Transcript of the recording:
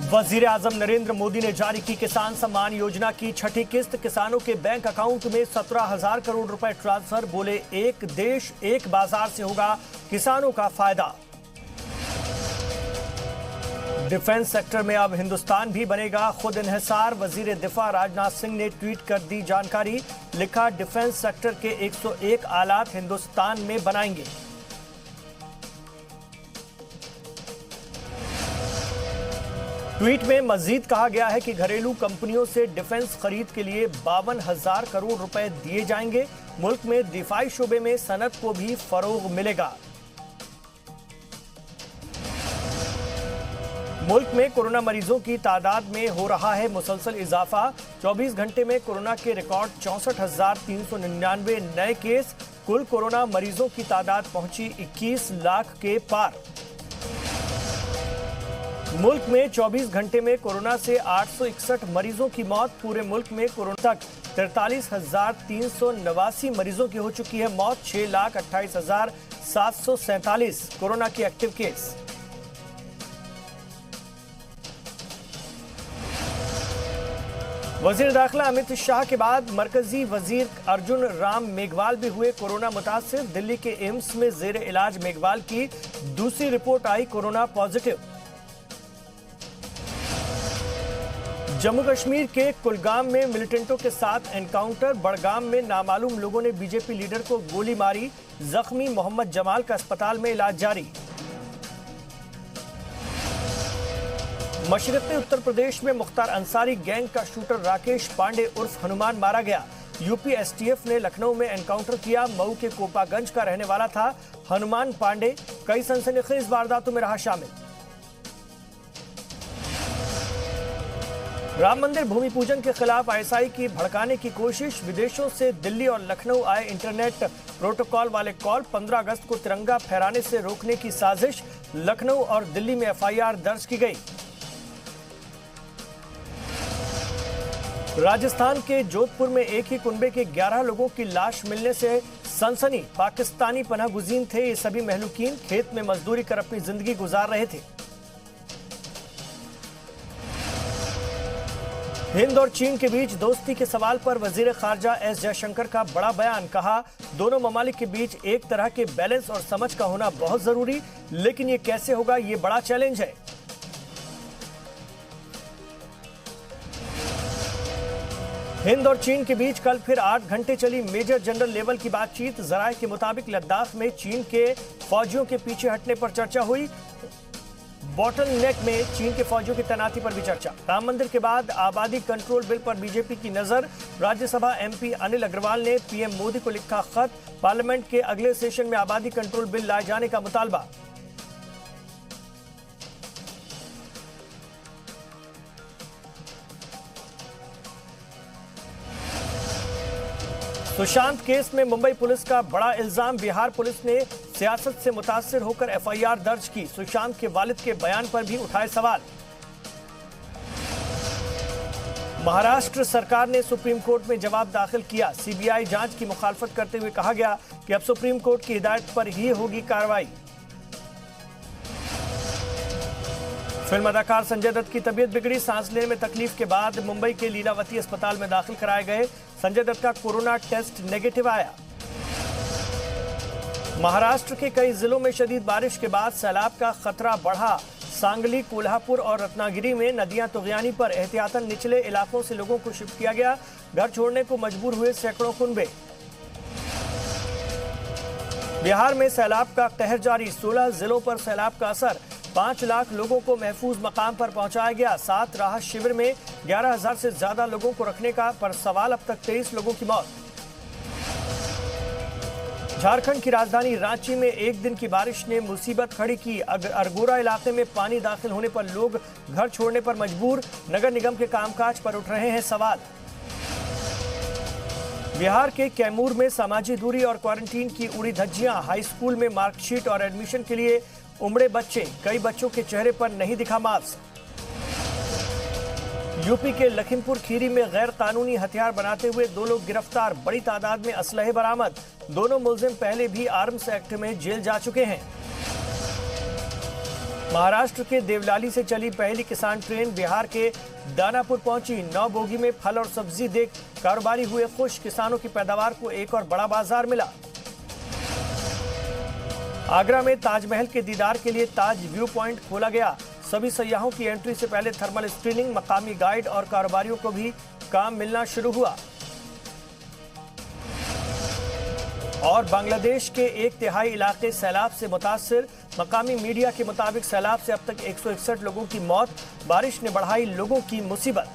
वजीर आजम नरेंद्र मोदी ने जारी की किसान सम्मान योजना की छठी किस्त। किसानों के बैंक अकाउंट में 17,000 करोड़ रुपए ट्रांसफर। बोले, एक देश एक बाजार से होगा किसानों का फायदा। डिफेंस सेक्टर में अब हिंदुस्तान भी बनेगा खुद इन्हिसार। वजीर दिफा राजनाथ सिंह ने ट्वीट कर दी जानकारी। लिखा, डिफेंस सेक्टर के 101 आलात हिंदुस्तान में बनाएंगे। ट्वीट में मजीद कहा गया है कि घरेलू कंपनियों से डिफेंस खरीद के लिए 52,000 करोड़ रुपए दिए जाएंगे। मुल्क में दिफाई शोबे में सनत को भी फरोग मिलेगा। मुल्क में कोरोना मरीजों की तादाद में हो रहा है मुसलसल इजाफा। 24 घंटे में कोरोना के रिकॉर्ड 64,399 नए केस। कुल कोरोना मरीजों की तादाद पहुंची 21 लाख के पार। मुल्क में 24 घंटे में कोरोना से 861 मरीजों की मौत। पूरे मुल्क में कोरोना तक 43,389 मरीजों की हो चुकी है मौत। 6,28,747 कोरोना की एक्टिव केस। वजीर दाखिला अमित शाह के बाद मरकजी वजीर अर्जुन राम मेघवाल भी हुए कोरोना मुतासिर। दिल्ली के एम्स में जेर इलाज मेघवाल की दूसरी रिपोर्ट आई कोरोना पॉजिटिव। जम्मू कश्मीर के कुलगाम में मिलिटेंटों के साथ एनकाउंटर। बड़गाम में नामालूम लोगों ने बीजेपी लीडर को गोली मारी। जख्मी मोहम्मद जमाल का अस्पताल में इलाज जारी। मशरक़ी उत्तर प्रदेश में मुख्तार अंसारी गैंग का शूटर राकेश पांडे उर्फ हनुमान मारा गया। यूपी एसटीएफ ने लखनऊ में एनकाउंटर किया। मऊ के कोपागंज का रहने वाला था हनुमान पांडे। कई सनसनीखेज वारदातों में रहा शामिल। राम मंदिर भूमि पूजन के खिलाफ आईएसआई की भड़काने की कोशिश। विदेशों से दिल्ली और लखनऊ आए इंटरनेट प्रोटोकॉल वाले कॉल। 15 अगस्त को तिरंगा फहराने से रोकने की साजिश। लखनऊ और दिल्ली में एफआईआर दर्ज की गई। राजस्थान के जोधपुर में एक ही कुनबे के 11 लोगों की लाश मिलने से सनसनी। पाकिस्तानी पनाहगुजीन थे ये सभी महलूकीन। खेत में मजदूरी कर अपनी जिंदगी गुजार रहे थे। हिंद और चीन के बीच दोस्ती के सवाल पर वजीर खारजा एस जयशंकर का बड़ा बयान। कहा, दोनों ममालिक के बीच एक तरह के बैलेंस और समझ का होना बहुत जरूरी, लेकिन ये कैसे होगा, ये बड़ा चैलेंज है। हिंद और चीन के बीच कल फिर 8 घंटे चली मेजर जनरल लेवल की बातचीत। जराये के मुताबिक लद्दाख में चीन के फौजियों के पीछे हटने पर चर्चा हुई। बॉटल नेक में चीन के फौजियों की तैनाती पर भी चर्चा। राम मंदिर के बाद आबादी कंट्रोल बिल पर बीजेपी की नजर। राज्यसभा एमपी अनिल अग्रवाल ने पीएम मोदी को लिखा खत। पार्लियामेंट के अगले सेशन में आबादी कंट्रोल बिल लाए जाने का मुतालबा। सुशांत केस में मुंबई पुलिस का बड़ा इल्जाम। बिहार पुलिस ने सियासत से मुतासिर होकर एफआईआर दर्ज की। सुशांत के वालिद के बयान पर भी उठाए सवाल। महाराष्ट्र सरकार ने सुप्रीम कोर्ट में जवाब दाखिल किया। सीबीआई जांच की मुखालफत करते हुए कहा गया कि अब सुप्रीम कोर्ट की हिदायत पर ही होगी कार्रवाई। फिल्म अदाकार संजय दत्त की तबीयत बिगड़ी। सांस लेने में तकलीफ के बाद मुंबई के लीलावती अस्पताल में दाखिल कराए गए। संजय दत्त का कोरोना टेस्ट नेगेटिव आया। महाराष्ट्र के कई जिलों में शदीद बारिश के बाद सैलाब का खतरा बढ़ा। सांगली, कोल्हापुर और रत्नागिरी में नदियां तुगयानी पर। एहतियातन निचले इलाकों से लोगों को शिफ्ट किया गया। घर छोड़ने को मजबूर हुए सैकड़ों कुनबे। बिहार में सैलाब का कहर जारी। 16 जिलों पर सैलाब का असर। 5 लाख लोगों को महफूज मकाम पर पहुंचाया गया। 7 राहत शिविर में 11,000 से ज्यादा लोगों को रखने का पर सवाल। अब तक 23 लोगों की मौत। झारखंड की राजधानी रांची में एक दिन की बारिश ने मुसीबत खड़ी की। अरगोरा इलाके में पानी दाखिल होने पर लोग घर छोड़ने पर मजबूर। नगर निगम के कामकाज पर उठ रहे हैं सवाल। बिहार के कैमूर में सामाजिक दूरी और क्वारंटीन की उड़ी धज्जियां। हाई स्कूल में मार्कशीट और एडमिशन के लिए उमड़े बच्चे। कई बच्चों के चेहरे पर नहीं दिखा मास्क। यूपी के लखीमपुर खीरी में गैर कानूनी हथियार बनाते हुए 2 लोग गिरफ्तार। बड़ी तादाद में असलहे बरामद। दोनों मुलजिम पहले भी आर्म्स एक्ट में जेल जा चुके हैं। महाराष्ट्र के देवलाली से चली पहली किसान ट्रेन बिहार के दानापुर पहुंची। 9 बोगी में फल और सब्जी देख कारोबारी हुए खुश। किसानों की पैदावार को एक और बड़ा बाजार मिला। आगरा में ताजमहल के दीदार के लिए ताज व्यू पॉइंट खोला गया। सभी सयाहों की एंट्री से पहले थर्मल स्क्रीनिंग, मकामी गाइड और कारोबारियों को भी काम मिलना शुरू हुआ। और बांग्लादेश के 1/3 इलाके सैलाब से मुतासिर। मकामी मीडिया के मुताबिक सैलाब से अब तक 161 लोगों की मौत। बारिश ने बढ़ाई लोगों की मुसीबत।